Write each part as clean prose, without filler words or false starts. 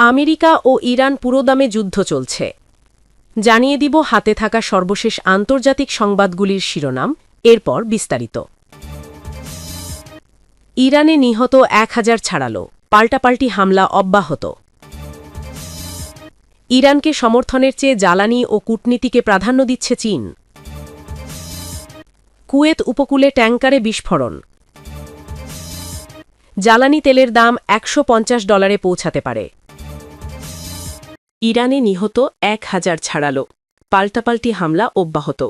America ও Iran পুরোদমে যুদ্ধ চলছে। জানিয়ে দিব হাতে থাকা সর্বশেষ আন্তর্জাতিক সংবাদগুলির শিরোনাম, এরপর বিস্তারিত। ইরানে নিহত 1000 ছাড়ালো, পাল্টাপাল্টি হামলা অব্যাহত। ইরানকে সমর্থনের চেয়ে জ্বালানি ও কূটনীতিকে প্রাধান্য দিচ্ছে চীন। কুয়েত উপকূলে ট্যাঙ্কারে বিস্ফোরণ। জ্বালানি তেলের দাম $150 পৌঁছাতে পারে। ইরানে নিহত 1000 ছাড়ালো, পাল্টাপাল্টি হামলা অব্যাহত।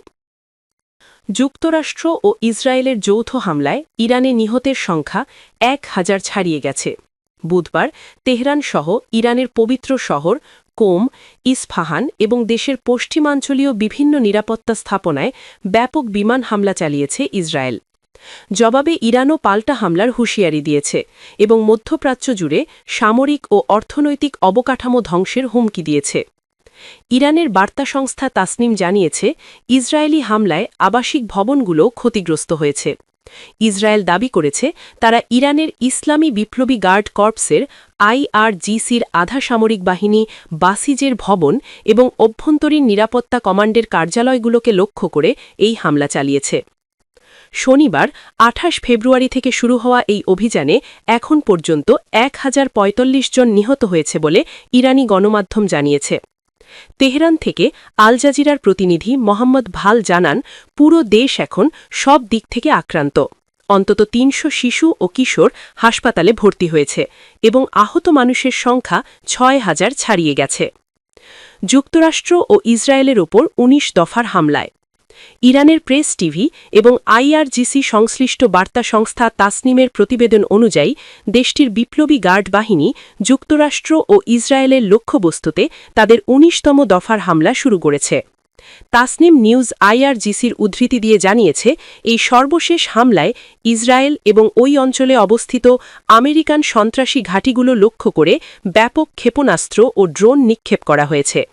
যুক্তরাষ্ট্র ও ইসরায়েলের যৌথ হামলায় ইরানে নিহতের সংখ্যা 1000 ছাড়িয়ে গেছে। বুধবার তেহরান সহ ইরানের পবিত্র শহর কোম, ইস্ফাহান এবং দেশের পশ্চিমাঞ্চলীয় বিভিন্ন নিরাপত্তা স্থাপনায় ব্যাপক বিমান হামলা চালিয়েছে ইসরায়েল। জবাবে ইরানও পাল্টা হামলার হুঁশিয়ারি দিয়েছে এবং মধ্যপ্রাচ্য জুড়ে সামরিক ও অর্থনৈতিক অবকাঠামো ধ্বংসের হুমকি দিয়েছে। ইরানের বার্তা সংস্থা তাসনিম জানিয়েছে, ইসরায়েলি হামলায় আবাসিক ভবনগুলো ক্ষতিগ্রস্ত হয়েছে। ইসরায়েল দাবি করেছে, তারা ইরানের ইসলামী বিপ্লবী গার্ড কর্পসের IRGCর আধা সামরিক বাহিনী বাসিজের ভবন এবং অভ্যন্তরীণ নিরাপত্তা কমান্ডের কার্যালয়গুলোকে লক্ষ্য করে এই হামলা চালিয়েছে। শনিবার 28 ফেব্রুয়ারি থেকে শুরু হওয়া এই অভিযানে এখন পর্যন্ত 1045 জন নিহত হয়েছে বলে ইরানি গণমাধ্যম জানিয়েছে। তেহরান থেকে আল জাজিরার প্রতিনিধি মোহাম্মদ ভাল জানান, পুরো দেশ এখন সব দিক থেকে আক্রান্ত। অন্তত 300 শিশু ও কিশোর হাসপাতালে ভর্তি হয়েছে এবং আহত মানুষের সংখ্যা 6000 ছাড়িয়ে গেছে। যুক্তরাষ্ট্র ও ইসরায়েলের ওপর 19 দফার হামলায়। ইরানের প্রেস টিভি এবং IRGC সংশ্লিষ্ট বার্তা সংস্থা তাসনিমের প্রতিবেদন অনুযায়ী দেশটির বিপ্লবী গার্ড বাহিনী যুক্তরাষ্ট্র ও ইসরায়েলের লক্ষ্যবস্তুতে তাদের 19তম দফার হামলা শুরু করেছে। তাসনিম নিউজ IRGCর উদ্ধৃতি দিয়ে জানিয়েছে, এই সর্বশেষ হামলায় ইসরায়েল এবং ওই অঞ্চলে অবস্থিত আমেরিকান সন্ত্রাসী ঘাঁটিগুলো লক্ষ্য করে ব্যাপক ক্ষেপণাস্ত্র ও ড্রোন নিক্ষেপ করা হয়েছে।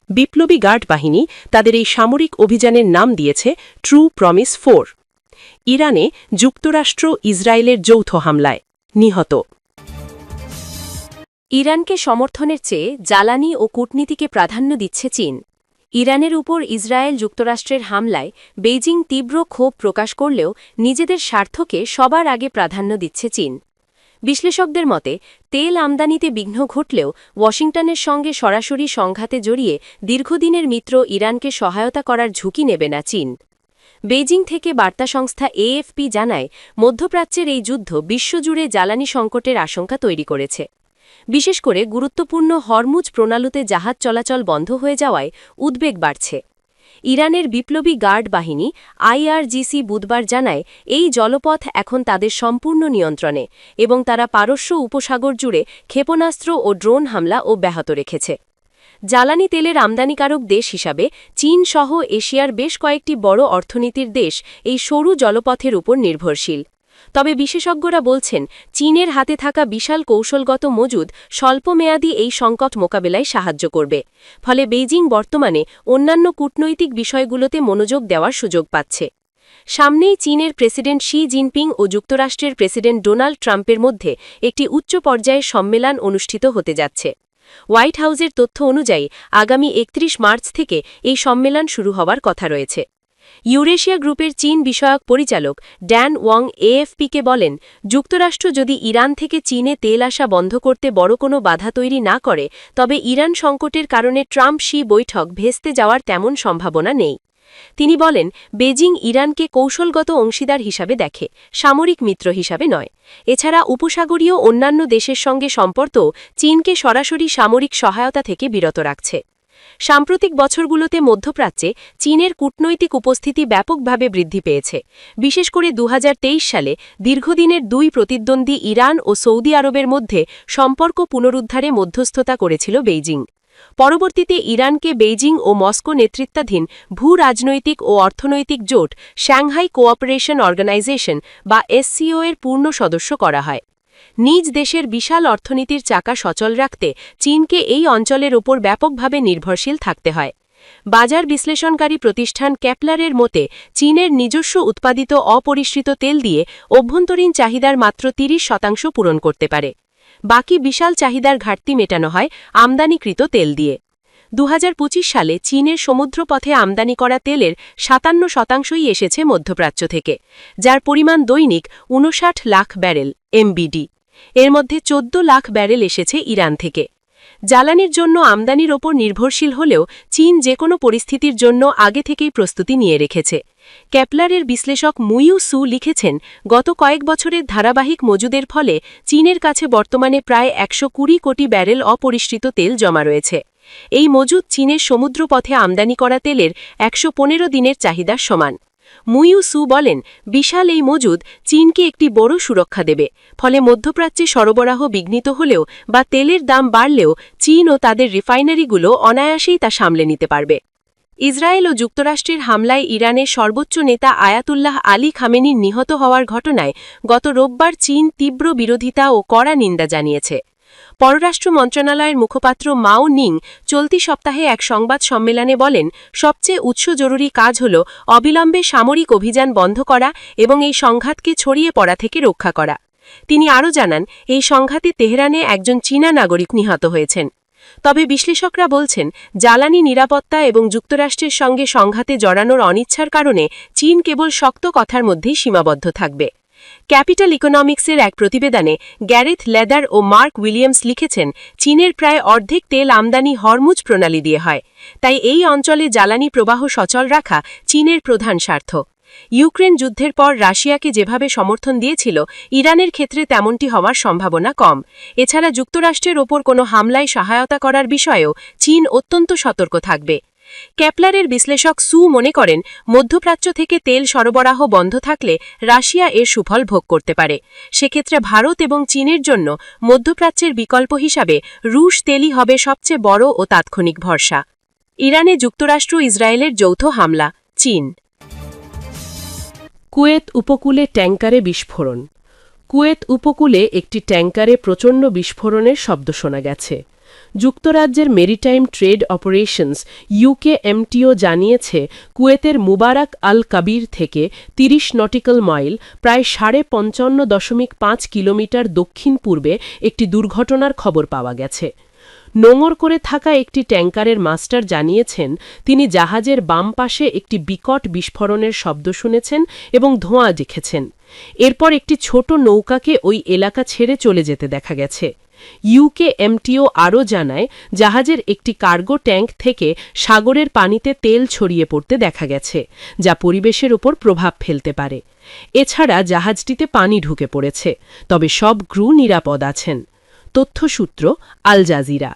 বিপ্লবী গার্ড বাহিনী তাদের এই সামরিক অভিযানের নাম দিয়েছে ট্রু প্রমিস 4। ইরানে যুক্তরাষ্ট্র ইসরায়েলের যৌথ হামলায় নিহত। ইরানকে সমর্থনের চেয়ে জ্বালানি ও কূটনীতিকে প্রাধান্য দিচ্ছে চীন। ইরানের উপর ইসরায়েল যুক্তরাষ্ট্রের হামলায় বেইজিং তীব্র ক্ষোভ প্রকাশ করলেও নিজেদের স্বার্থকে সবার আগে প্রাধান্য দিচ্ছে চীন। বিশ্লেষকদের মতে, তেল আমদানিতে বিঘ্ন ঘটলেও ওয়াশিংটনের সঙ্গে সরাসরি সংঘাতে জড়িয়ে দীর্ঘদিনের মিত্র ইরানকে সহায়তা করার ঝুঁকি নেবে না চীন। বেইজিং থেকে বার্তা সংস্থা AFP জানায়, মধ্যপ্রাচ্যের এই যুদ্ধ বিশ্বজুড়ে জ্বালানি সংকটের আশঙ্কা তৈরি করেছে। বিশেষ করে গুরুত্বপূর্ণ হরমুজ প্রণালীতে জাহাজ চলাচল বন্ধ হয়ে যাওয়ায় উদ্বেগ বাড়ছে। ইরানের বিপ্লবী গার্ড বাহিনী IRGC বুধবার জানায়, এই জলপথ এখন তাদের সম্পূর্ণ নিয়ন্ত্রণে এবং তারা পারস্য উপসাগর জুড়ে ক্ষেপণাস্ত্র ও ড্রোন হামলা অব্যাহত রেখেছে। জ্বালানি তেলের আমদানিকারক দেশ হিসাবে চীন সহ এশিয়ার বেশ কয়েকটি বড় অর্থনীতির দেশ এই সরু জলপথের উপর নির্ভরশীল। তবে বিশেষজ্ঞরা বলছেন, চীনের হাতে থাকা বিশাল কৌশলগত মজুদ স্বল্পমেয়াদী এই সংকট মোকাবেলায় সাহায্য করবে। ফলে বেইজিং বর্তমানে অন্যান্য কূটনৈতিক বিষয়গুলোতে মনোযোগ দেওয়ার সুযোগ পাচ্ছে। সামনেই চীনের প্রেসিডেন্ট শি জিনপিং ও যুক্তরাষ্ট্রের প্রেসিডেন্ট ডোনাল্ড ট্রাম্পের মধ্যে একটি উচ্চ পর্যায়ের সম্মেলন অনুষ্ঠিত হতে যাচ্ছে। হোয়াইট হাউসের তথ্য অনুযায়ী আগামী 31 মার্চ থেকে এই সম্মেলন শুরু হওয়ার কথা রয়েছে। ইউরেশিয়া গ্রুপের চীন বিষয়ক পরিচালক ড্যান ওয়াং AFPকে বলেন, যুক্তরাষ্ট্র যদি ইরান থেকে চীনে তেল আসা বন্ধ করতে বড় কোনো বাধা তৈরি না করে, তবে ইরান সংকটের কারণে ট্রাম্প-শি বৈঠক ভেস্তে যাওয়ার তেমন সম্ভাবনা নেই। তিনি বলেন, বেজিং ইরানকে কৌশলগত অংশীদার হিসাবে দেখে, সামরিক মিত্র হিসাবে নয়। এছাড়া উপসাগরীয় অন্যান্য দেশের সঙ্গে সম্পর্কও চীনকে সরাসরি সামরিক সহায়তা থেকে বিরত রাখছে। সাম্প্রতিক বছরগুলোতে মধ্যপ্রাচ্যে চীনের কূটনৈতিক উপস্থিতি ব্যাপকভাবে বৃদ্ধি পেয়েছে। বিশেষ করে 2023 সালে দীর্ঘদিনের দুই প্রতিদ্বন্দ্বী ইরান ও সৌদি আরবের মধ্যে সম্পর্ক পুনরুদ্ধারে মধ্যস্থতা করেছিল বেইজিং। পরবর্তীতে ইরানকে বেইজিং ও মস্কো নেতৃত্বাধীন ভূ-রাজনৈতিক ও অর্থনৈতিক জোট সাংহাই কোঅপারেশন অর্গানাইজেশন বা SCO এর পূর্ণ সদস্য করা হয়। নিজ দেশের বিশাল অর্থনীতির চাকা সচল রাখতে চীনকে এই অঞ্চলের ওপর ব্যাপকভাবে নির্ভরশীল থাকতে হয়। বাজার বিশ্লেষণকারী প্রতিষ্ঠান কেপলারের মতে, চীনের নিজস্ব উৎপাদিত অপরিশৃত তেল দিয়ে অভ্যন্তরীণ চাহিদার মাত্র 30% পূরণ করতে পারে। বাকি বিশাল চাহিদার ঘাটতি মেটানো হয় আমদানিকৃত তেল দিয়ে। 2025 সালে চীনের সমুদ্রপথে আমদানি করা তেলের 57% এসেছে মধ্যপ্রাচ্য থেকে, যার পরিমাণ দৈনিক 59 লাখ ব্যারেল MBD। এর মধ্যে 14 লাখ ব্যারেল এসেছে ইরান থেকে। জ্বালানির জন্য আমদানির ওপর নির্ভরশীল হলেও চীন যে কোনো পরিস্থিতির জন্য আগে থেকেই প্রস্তুতি নিয়ে রেখেছে। কেপলারের বিশ্লেষক মুইউ সু লিখেছেন, গত কয়েক বছরের ধারাবাহিক মজুদের ফলে চীনের কাছে বর্তমানে প্রায় 120 কোটি ব্যারেল অপরিশৃত তেল জমা রয়েছে। এই মজুদ চীনের সমুদ্রপথে আমদানি করা তেলের 115 দিনের চাহিদার সমান। মুইউ সু বলেন, বিশাল এই মজুদ চীনকে একটি বড় সুরক্ষা দেবে, ফলে মধ্যপ্রাচ্যে সরবরাহ বিঘ্নিত হলেও বা তেলের দাম বাড়লেও চীন ও তাদের রিফাইনারিগুলো অনায়াসেই তা সামলে নিতে পারবে। ইসরায়েল ও যুক্তরাষ্ট্রের হামলায় ইরানের সর্বোচ্চ নেতা আয়াতুল্লাহ আলী খামেনির নিহত হওয়ার ঘটনায় গত রোববার চীন তীব্র বিরোধিতা ও কড়া নিন্দা জানিয়েছে। পররাষ্ট্র মন্ত্রণালয়ের মুখপাত্র মাও নিং চলতি সপ্তাহে এক সংবাদ সম্মেলনে বলেন, সবচেয়ে জরুরি কাজ হল অবিলম্বে সামরিক অভিযান বন্ধ করা এবং এই সংঘাতকে ছড়িয়ে পড়া থেকে রক্ষা করা। তিনি আরও জানান, এই সংঘাতে তেহরানে একজন চীনা নাগরিক নিহত হয়েছেন। তবে বিশ্লেষকরা বলছেন, জ্বালানি নিরাপত্তা এবং যুক্তরাষ্ট্রের সঙ্গে সংঘাতে জড়ানোর অনিচ্ছার কারণে চীন কেবল শক্ত কথার মধ্যেই সীমাবদ্ধ থাকবে। ক্যাপিটাল ইকোনমিক্সের এক প্রতিবেদনে গ্যারেথ লেদার ও মার্ক উইলিয়ামস লিখেছেন, চীনের প্রায় অর্ধেক তেল আমদানি হরমুজ প্রণালী দিয়ে হয়, তাই এই অঞ্চলে জ্বালানি প্রবাহ সচল রাখা চীনের প্রধান স্বার্থ। ইউক্রেন যুদ্ধের পর রাশিয়াকে যেভাবে সমর্থন দিয়েছিল, ইরানের ক্ষেত্রে তেমনটি হওয়ার সম্ভাবনা কম। এছাড়া যুক্তরাষ্ট্রের ওপর কোনো হামলায় সহায়তা করার বিষয়েও চীন অত্যন্ত সতর্ক থাকবে। কেপলারের বিশ্লেষক সু মনে করেন, মধ্যপ্রাচ্য থেকে তেল সরবরাহ বন্ধ থাকলে রাশিয়া এর সুফল ভোগ করতে পারে। সেক্ষেত্রে ভারত এবং চীনের জন্য মধ্যপ্রাচ্যের বিকল্প হিসাবে রুশ তেলই হবে সবচেয়ে বড় ও তাৎক্ষণিক ভরসা। ইরানে যুক্তরাষ্ট্র ইসরায়েলের যৌথ হামলা, চীন। কুয়েত উপকূলে ট্যাঙ্কারে বিস্ফোরণ। কুয়েত উপকূলে একটি ট্যাঙ্কারে প্রচণ্ড বিস্ফোরণের শব্দ শোনা গেছে। যুক্তরাজ্যের মেরিটাইম ট্রেড অপারেশনস UKMTO জানিয়েছে, কুয়েতের মুবারাক আল কাবির থেকে 30 নটিক্যাল মাইল প্রায় 55.5 কিলোমিটার দক্ষিণ পূর্বে একটি দুর্ঘটনার খবর পাওয়া গেছে। নোঙর করে থাকা একটি ট্যাঙ্কারের মাস্টার জানিয়েছেন, তিনি জাহাজের বাম পাশে একটি বিকট বিস্ফোরণের শব্দ শুনেছেন এবং ধোঁয়া দেখেছেন। এরপর একটি ছোট নৌকাকে ওই এলাকা ছেড়ে চলে যেতে দেখা গেছে। UKMTO আরও জানায়, জাহাজের একটি কার্গো ট্যাঙ্ক থেকে সাগরের পানিতে তেল ছড়িয়ে পড়তে দেখা গেছে, যা পরিবেশের উপর প্রভাব ফেলতে পারে। এছাড়া জাহাজটিতে পানি ঢুকে পড়েছে, তবে সব ক্রু নিরাপদ আছেন। তথ্যসূত্র আল জাজিরা।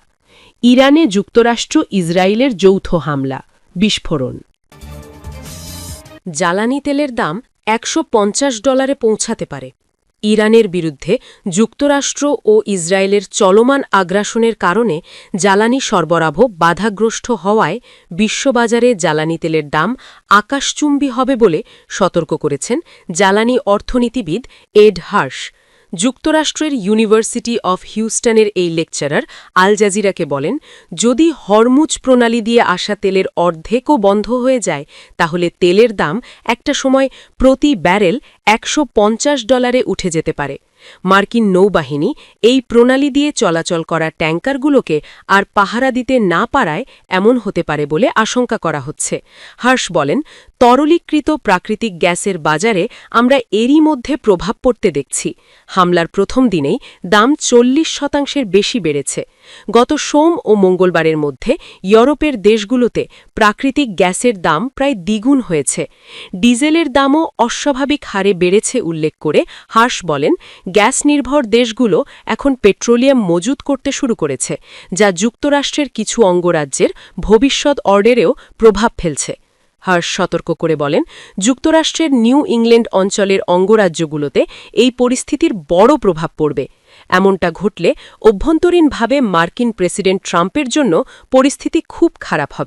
ইরানে যুক্তরাষ্ট্র ইসরায়েলের যৌথ হামলা, বিস্ফোরণ। জ্বালানি তেলের দাম $150 পৌঁছাতে পারে। ইরানের বিরুদ্ধে যুক্তরাষ্ট্র ও ইসরায়েলের চলমান আগ্রাসনের কারণে জ্বালানি সরবরাহ বাধাগ্রস্ত হওয়ায় বিশ্ববাজারে জ্বালানি তেলের দাম আকাশচুম্বী হবে বলে সতর্ক করেছেন জ্বালানি অর্থনীতিবিদ এড হার্শ। যুক্তরাষ্ট্রের ইউনিভার্সিটি অফ হিউস্টনের এই লেকচারার আল জাজিরাকে বলেন, যদি হরমুজ প্রণালী দিয়ে আসা তেলের অর্ধেকও বন্ধ হয়ে যায়, তাহলে তেলের দাম একটা সময় প্রতি ব্যারেল $150 উঠে যেতে পারে। মার্কিন নৌবাহিনী এই প্রণালী দিয়ে চলাচল করা ট্যাঙ্কারগুলোকে আর পাহারা দিতে না পারায় এমন হতে পারে বলে আশঙ্কা করা হচ্ছে। হার্শ বলেন, তরলীকৃত প্রাকৃতিক গ্যাসের বাজারে আমরা এরই মধ্যে প্রভাব পড়তে দেখছি। হামলার প্রথম দিনেই দাম 40% বেশি বেড়েছে। গত সোম ও মঙ্গলবারের মধ্যে ইউরোপের দেশগুলোতে প্রাকৃতিক গ্যাসের দাম প্রায় দ্বিগুণ হয়েছে। ডিজেলের দামও অস্বাভাবিক হারে বেড়েছে উল্লেখ করে হার্শ বলেন, গ্যাস নির্ভর দেশগুলো এখন পেট্রোলিয়াম মজুত করতে শুরু করেছে, যা যুক্তরাষ্ট্রের কিছু অঙ্গরাজ্যের ভবিষ্যৎ অর্ডারেও প্রভাব ফেলছে। হার্শ সতর্ক করে বলেন, যুক্তরাষ্ট্রের নিউ ইংল্যান্ড অঞ্চলের অঙ্গরাজ্যগুলোতে এই পরিস্থিতির বড় প্রভাব পড়বে। এমনটা ঘটলে অভ্যন্তরীণভাবে মার্কিন প্রেসিডেন্ট ট্রাম্পের জন্য পরিস্থিতি খুব খারাপ হবে।